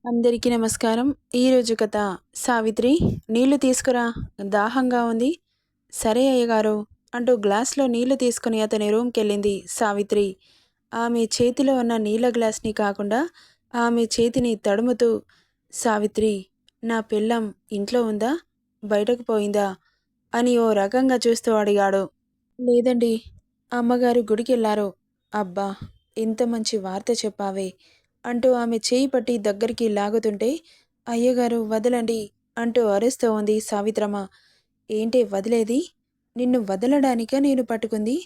అందరికీ నమస్కారం. ఈరోజు కథ సావిత్రి నీళ్లు తీసుకురా, దాహంగా ఉంది. సరే అయ్యగారు అంటూ గ్లాస్లో నీళ్లు తీసుకుని అతని రూమ్కెళ్ళింది సావిత్రి. ఆమె చేతిలో ఉన్న నీళ్ల గ్లాస్ని కాకుండా ఆమె చేతిని తడుముతూ, సావిత్రి, నా పెళ్ళం ఇంట్లో ఉందా, బయటకు పోయిందా అని ఓ రకంగా చూస్తూ అడిగాడు. లేదండి, అమ్మగారు గుడికెళ్ళారు. అబ్బా, ఎంత మంచి వార్త చెప్పావే అంటూ ఆమె చేయి పట్టి దగ్గరికి లాగుతుంటే, అయ్యగారు వదలండి అంటూ అరుస్తూ ఉంది సావిత్రమ్మ. ఏంటే వదిలేది? నిన్ను వదలడానిక నేను పట్టుకుంది?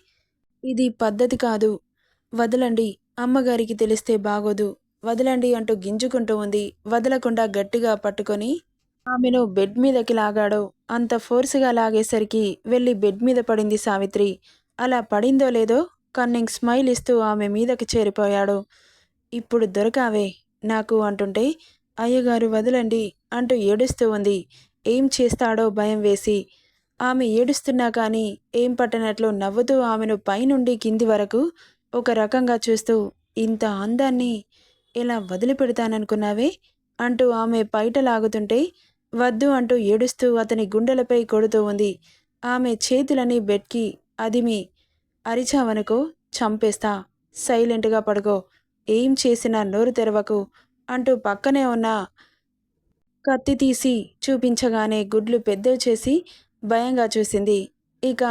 ఇది పద్ధతి కాదు. వదలండి, అమ్మగారికి తెలిస్తే బాగోదు. వదలండి అంటూ గింజుకుంటూ ఉంది. వదలకుండా గట్టిగా పట్టుకొని ఆమెను బెడ్ మీదకి లాగాడు. అంత ఫోర్సుగా లాగేసరికి వెళ్ళి బెడ్ మీద పడింది సావిత్రి. అలా పడిందో లేదో కన్నింగ్ స్మైల్ ఇస్తూ ఆమె మీదకి చేరిపోయాడు. ఇప్పుడు దొరకావే నాకు అంటుంటే, అయ్యగారు వదలండి అంటూ ఏడుస్తూ ఉంది. ఏం చేస్తాడో భయం వేసి. ఆమె ఏడుస్తున్నా కానీ ఏం పట్టనట్లు నవ్వుతూ ఆమెను పైనుండి కింది వరకు ఒక రకంగా చూస్తూ, ఇంత అందాన్ని ఎలా వదిలిపెడతాననుకున్నావే అంటూ ఆమె పైట లాగుతుంటే, వద్దు అంటూ ఏడుస్తూ అతని గుండెలపై కొడుతూ ఉంది. ఆమె చేతులని బెడ్కి అదిమి, అరిచావనుకో చంపేస్తా, సైలెంట్గా పడుకో, ఏం చేసినా నోరు తెరవకు అంటూ పక్కనే ఉన్న కత్తి తీసి చూపించగానే గుడ్లు పెద్దవి చేసి భయంగా చూసింది. ఇక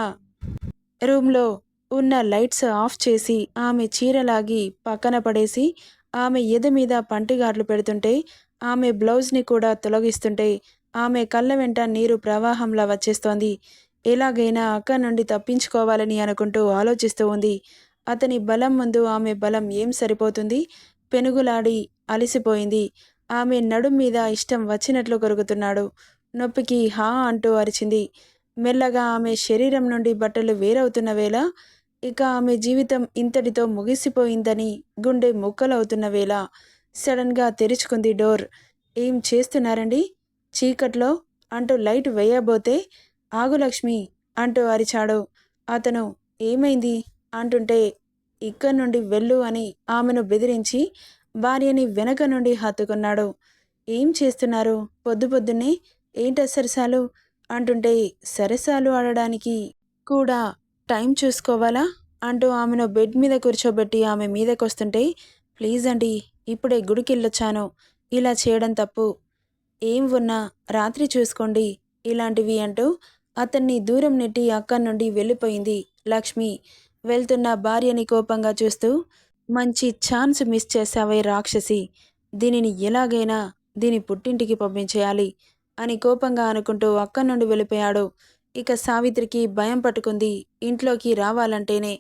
రూమ్లో ఉన్న లైట్స్ ఆఫ్ చేసి ఆమె చీరలాగి పక్కన పడేసి ఆమె ఎద మీద పంటిగాట్లు పెడుతుంటే, ఆమె బ్లౌజ్ని కూడా తొలగిస్తుంటే ఆమె కళ్ళ వెంట నీరు ప్రవాహంలా వచ్చేస్తోంది. ఎలాగైనా అక్క నుండి తప్పించుకోవాలని అనుకుంటూ ఆలోచిస్తూ ఉంది. అతని బలం ముందు ఆమె బలం ఏం సరిపోతుంది? పెనుగులాడి అలిసిపోయింది. ఆమె నడుం మీద ఇష్టం వచ్చినట్లు కొరుకుతున్నాడు. నొప్పికి హా అంటూ అరిచింది. మెల్లగా ఆమె శరీరం నుండి బట్టలు వేరవుతున్న వేళ, ఇక ఆమె జీవితం ఇంతటితో ముగిసిపోయిందని గుండె ముక్కలవుతున్న వేళ, సడన్గా తెరుచుకుంది డోర్. ఏం చేస్తున్నారండి చీకట్లో అంటూ లైట్ వేయబోతే, ఆగు లక్ష్మి అంటూ అరిచాడు అతను. ఏమైంది అంటుంటే, ఇక్కడి నుండి వెళ్ళు అని ఆమెను బెదిరించి భార్యని వెనక నుండి హత్తుకున్నాడు. ఏం చేస్తున్నారు పొద్దు పొద్దున్నే, ఏంట సరసాలు అంటుంటే, సరసాలు ఆడడానికి కూడా టైం చూసుకోవాలా అంటూ ఆమెను బెడ్ మీద కూర్చోబెట్టి ఆమె మీదకొస్తుంటే, ప్లీజ్ అండి, ఇప్పుడే గుడికెళ్ళొచ్చాను, ఇలా చేయడం తప్పు, ఏం ఉన్నా రాత్రి చూసుకోండి ఇలాంటివి అంటూ అతన్ని దూరం నెట్టి అక్కడి నుండి వెళ్ళిపోయింది లక్ష్మి. వెళ్తున్న భార్యని కోపంగా చూస్తూ, మంచి ఛాన్స్ మిస్ చేశావే రాక్షసి, దీనిని ఎలాగైనా దీని పుట్టింటికి పంపించేయాలి అని కోపంగా అనుకుంటూ అక్కడి నుండి వెళ్ళిపోయాడు. ఇక సావిత్రికి భయం పట్టుకుంది. ఇంట్లోకి రావాలంటేనే.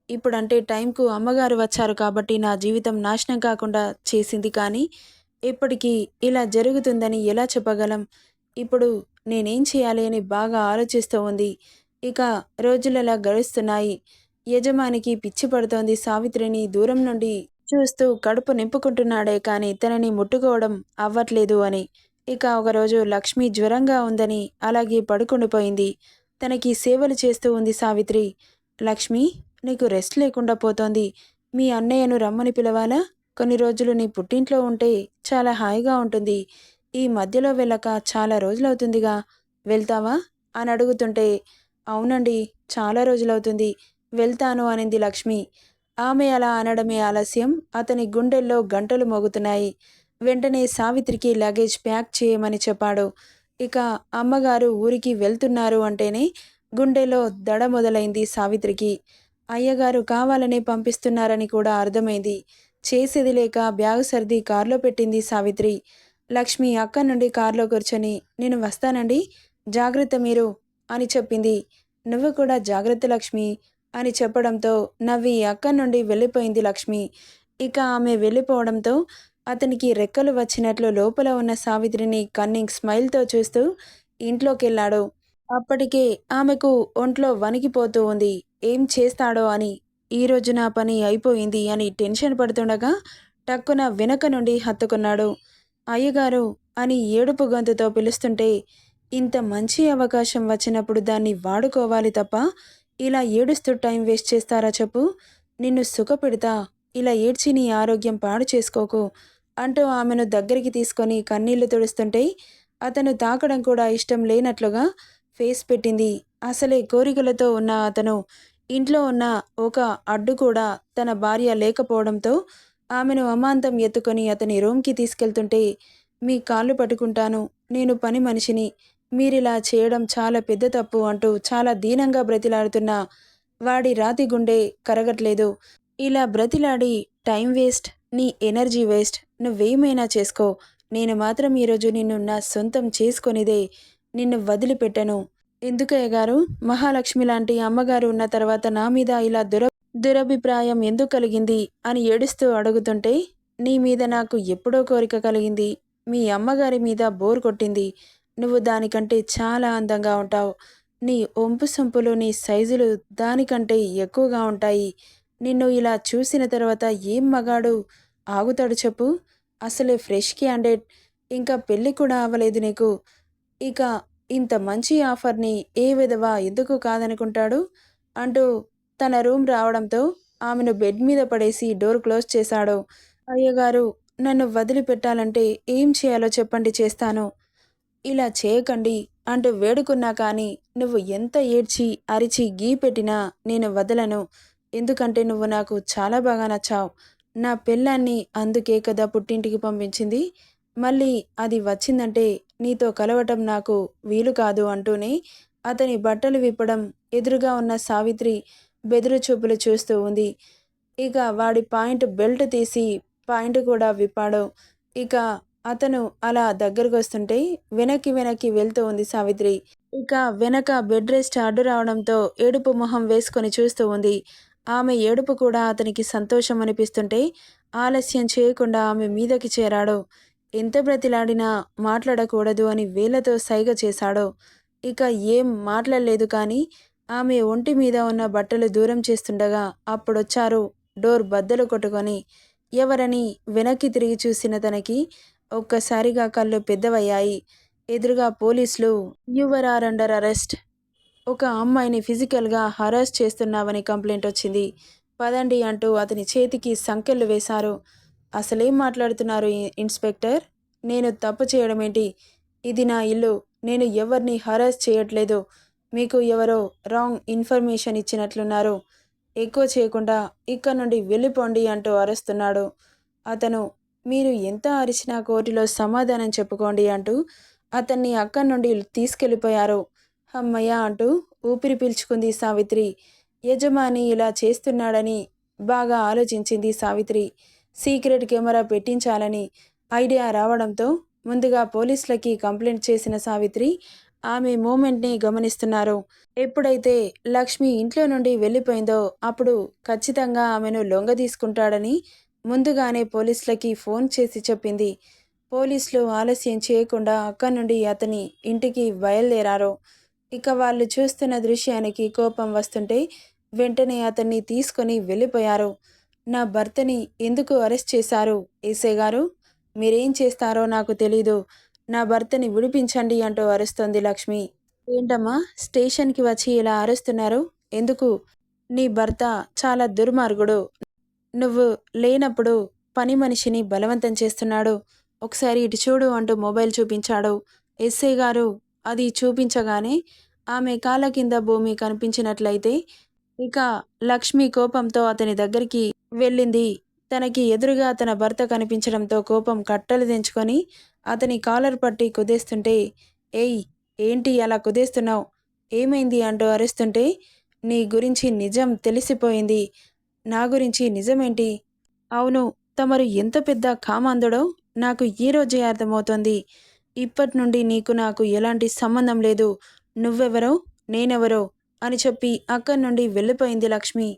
ఇప్పుడంటే టైంకు అమ్మగారు వచ్చారు కాబట్టి నా జీవితం నాశనం కాకుండా చేసింది, కానీ ఇప్పటికీ ఇలా జరుగుతుందని ఎలా చెప్పగలం? ఇప్పుడు నేనేం చేయాలి అని బాగా ఆలోచిస్తూ ఉంది. ఇక రోజులలా గడుస్తున్నాయి. యజమానికి పిచ్చి పడుతోంది. సావిత్రిని దూరం నుండి చూస్తూ కడుపు నింపుకుంటున్నాడే కానీ తనని ముట్టుకోవడం అవ్వట్లేదు అని. ఇక ఒకరోజు లక్ష్మి జ్వరంగా ఉందని అలాగే పడుకుండిపోయింది. తనకి సేవలు చేస్తూ ఉంది సావిత్రి. లక్ష్మి, నీకు రెస్ట్ లేకుండా పోతోంది. మీ అన్నయ్యను రమ్మని పిలవాలా? కొన్ని రోజులు నీ పుట్టింట్లో ఉంటే చాలా హాయిగా ఉంటుంది. ఈ మధ్యలో వెళ్ళక చాలా రోజులవుతుందిగా, వెళ్తావా అని అడుగుతుంటే, అవునండి, చాలా రోజులవుతుంది, వెళ్తాను అనింది లక్ష్మి. ఆమె అలా అనడమే ఆలస్యం. అతని గుండెల్లో గంటలు మోగుతున్నాయి. వెంటనే సావిత్రికి లగేజ్ ప్యాక్ చేయమని చెప్పాడు. ఇక అమ్మగారు ఊరికి వెళ్తున్నారు అంటేనే గుండెలో దడ మొదలైంది సావిత్రికి. అయ్యగారు కావాలనే పంపిస్తున్నారని కూడా అర్థమైంది. చేసేది లేక బ్యాగు సర్ది కారులో పెట్టింది సావిత్రి. లక్ష్మి అక్క నుండి కారులో కూర్చొని, నేను వస్తానండి, జాగ్రత్త మీరు అని చెప్పింది. నువ్వు కూడా జాగ్రత్త లక్ష్మి అని చెప్పడంతో నవ్వి అక్కడి నుండి వెళ్ళిపోయింది లక్ష్మి. ఇక ఆమె వెళ్ళిపోవడంతో అతనికి రెక్కలు వచ్చినట్లు లోపల ఉన్న సావిత్రిని కన్నింగ్ స్మైల్తో చూస్తూ ఇంట్లోకెళ్ళాడు. అప్పటికే ఆమెకు ఒంట్లో వణికిపోతూ ఉంది. ఏం చేస్తాడో అని. ఈరోజు నా పని అయిపోయింది అని టెన్షన్ పడుతుండగా టక్కున వెనక నుండి హత్తుకున్నాడు. అయ్యగారు అని ఏడుపు గొంతుతో పిలుస్తుంటే, ఇంత మంచి అవకాశం వచ్చినప్పుడు దాన్ని వాడుకోవాలి తప్ప ఇలా ఏడుస్తూ టైం వేస్ట్ చేస్తారా చెప్పు? నిన్ను సుఖపెడతా, ఇలా ఏడ్చి నీ ఆరోగ్యం పాడు చేసుకోకు అంటూ ఆమెను దగ్గరికి తీసుకొని కన్నీళ్లు తుడుస్తుంటే అతను తాకడం కూడా ఇష్టం లేనట్లుగా ఫేస్ పెట్టింది. అసలే కోరికలతో ఉన్న అతను ఇంట్లో ఉన్న ఒక అడ్డు కూడా తన భార్య లేకపోవడంతో ఆమెను అమాంతం ఎత్తుకొని అతని రూమ్కి తీసుకెళ్తుంటే, మీ కాళ్ళు పట్టుకుంటాను, నేను పని మనిషిని, మీరిలా చేయడం చాలా పెద్ద తప్పు అంటూ చాలా దీనంగా బ్రతిలాడుతున్న వాడి రాతి గుండె కరగట్లేదు. ఇలా బ్రతిలాడి టైం వేస్ట్, నీ ఎనర్జీ వేస్ట్, నువ్వేమైనా చేసుకో, నేను మాత్రం ఈరోజు నిన్ను నా సొంతం చేసుకొనిదే నిన్ను వదిలిపెట్టను. ఎందుకయ్య గారు, మహాలక్ష్మి లాంటి అమ్మగారు ఉన్న తర్వాత నా మీద ఇలా దురభిప్రాయం ఎందుకు కలిగింది అని ఏడుస్తూ అడుగుతుంటే, నీ మీద నాకు ఎప్పుడో కోరిక కలిగింది, మీ అమ్మగారి మీద బోర్ కొట్టింది, నువ్వు దానికంటే చాలా అందంగా ఉంటావు, నీ ఒంపు సొంపులు నీ సైజులు దానికంటే ఎక్కువగా ఉంటాయి, నిన్ను ఇలా చూసిన తర్వాత ఏం మగాడు ఆగుతాడు చెప్పు, అసలే ఫ్రెష్ క్యాండిడేట్, ఇంకా పెళ్ళి కూడా అవ్వలేదు నీకు, ఇక ఇంత మంచి ఆఫర్ని ఏ విధవ ఎందుకు కాదనుకుంటాడు అంటూ తన రూమ్ రావడంతో ఆమెను బెడ్ మీద పడేసి డోర్ క్లోజ్ చేశాడు. అయ్యగారు, నన్ను వదిలిపెట్టాలంటే ఏం చేయాలో చెప్పండి, చేస్తాను, ఇలా చేయకండి అంటూ వేడుకున్నా కానీ నువ్వు ఎంత ఏడ్చి అరిచి గీ పెట్టినా నేను వదలను. ఎందుకంటే నువ్వు నాకు చాలా బాగా నచ్చావు. నా పెళ్ళాన్ని అందుకే కదా పుట్టింటికి పంపించింది. మళ్ళీ అది వచ్చిందంటే నీతో కలవటం నాకు వీలు కాదు అంటూనే అతని బట్టలు విప్పడం ఎదురుగా ఉన్న సావిత్రి బెదురు చూపులు చూస్తూ ఉంది. ఇక వాడి పాయింట్ బెల్ట్ తీసి పాయింట్ కూడా విప్పాడు. ఇక అతను అలా దగ్గరకొస్తుంటే వెనక్కి వెనక్కి వెళ్తూ ఉంది సావిత్రి. ఇక వెనక బెడ్ రెస్ట్ అడ్డు రావడంతో ఏడుపు మొహం వేసుకొని చూస్తూ ఉంది. ఆమె ఏడుపు కూడా అతనికి సంతోషం అనిపిస్తుంటే ఆలస్యం చేయకుండా ఆమె మీదకి చేరాడు. ఎంత బ్రతిలాడినా మాట్లాడకూడదు అని వేళ్లతో సైగ చేశాడు. ఇక ఏం మాట్లాడలేదు కానీ ఆమె ఒంటి మీద ఉన్న బట్టలు దూరం చేస్తుండగా అప్పుడొచ్చారు డోర్ బద్దలు కొట్టుకొని. ఎవరని వెనక్కి తిరిగి చూసిన తనకి ఒక్కసారిగా కళ్ళు పెద్దవయ్యాయి. ఎదురుగా పోలీసులు, యువర్ ఆర్ అండర్ అరెస్ట్, ఒక అమ్మాయిని ఫిజికల్గా హరాస్ చేస్తున్నావని కంప్లైంట్ వచ్చింది, పదండి అంటూ అతని చేతికి సంకెళ్ళు వేశారు. అసలేం మాట్లాడుతున్నారు ఇన్స్పెక్టర్, నేను తప్పు చేయడం ఏంటి, ఇది నా ఇల్లు, నేను ఎవరిని హరాస్ చేయట్లేదు, మీకు ఎవరో రాంగ్ ఇన్ఫర్మేషన్ ఇచ్చినట్లున్నారు, ఎక్కువ చేయకుండా ఇక్కడ నుండి వెళ్ళిపోండి అంటూ అరుస్తున్నాడు అతను. మీరు ఎంత అరిచినా కోర్టులో సమాధానం చెప్పుకోండి అంటూ అతన్ని అక్కడి నుండి తీసుకెళ్ళిపోయారు. అమ్మయ్య అంటూ ఊపిరి పీల్చుకుంది సావిత్రి. యజమాని ఇలా చేస్తున్నాడని బాగా ఆలోచించింది సావిత్రి. సీక్రెట్ కెమెరా పెట్టించాలని ఐడియా రావడంతో ముందుగా పోలీసులకి కంప్లైంట్ చేసిన సావిత్రి ఆమె మూమెంట్ని గమనిస్తున్నారు. ఎప్పుడైతే లక్ష్మి ఇంట్లో నుండి వెళ్ళిపోయిందో అప్పుడు ఖచ్చితంగా ఆమెను లొంగ తీసుకుంటాడని ముందుగానే పోలీసులకి ఫోన్ చేసి చెప్పింది. పోలీసులు ఆలస్యం చేయకుండా అక్కడి నుండి అతని ఇంటికి బయలుదేరారు. ఇక వాళ్ళు చూస్తున్న దృశ్యానికి కోపం వస్తుంటే వెంటనే అతన్ని తీసుకొని వెళ్ళిపోయారు. నా భర్తని ఎందుకు అరెస్ట్ చేశారు ఏసై గారు, మీరేం చేస్తారో నాకు తెలీదు, నా భర్తని విడిపించండి అంటూ అరుస్తోంది లక్ష్మి. ఏంటమ్మా, స్టేషన్కి వచ్చి ఇలా అరుస్తున్నారు ఎందుకు, నీ భర్త చాలా దుర్మార్గుడు, నువ్వు లేనప్పుడు పని మనిషిని బలవంతం చేస్తున్నాడు, ఒకసారి ఇటు చూడు అంటూ మొబైల్ చూపించాడు. ఎస్ఐ గారు అది చూపించగానే ఆమె కాళ్ళ కింద భూమి కనిపించినట్లయితే ఇక లక్ష్మి కోపంతో అతని దగ్గరికి వెళ్ళింది. తనకి ఎదురుగా తన భర్త కనిపించడంతో కోపం కట్టలు తెంచుకొని అతని కాలర్ పట్టి కుదేస్తుంటే, ఏయ్ ఏంటి అలా కుదేస్తున్నావు, ఏమైంది అంటూ అరుస్తుంటే, నీ గురించి నిజం తెలిసిపోయింది. నా గురించి నిజమేంటి, అవును తమరు ఎంత పెద్ద కామాంధుడో నాకు ఈరోజే అర్థమవుతోంది. ఇప్పటి నుండి నీకు నాకు ఎలాంటి సంబంధం లేదు, నువ్వెవరో నేనెవరో అని చెప్పి అక్కడి నుండి వెళ్ళిపోయింది లక్ష్మి.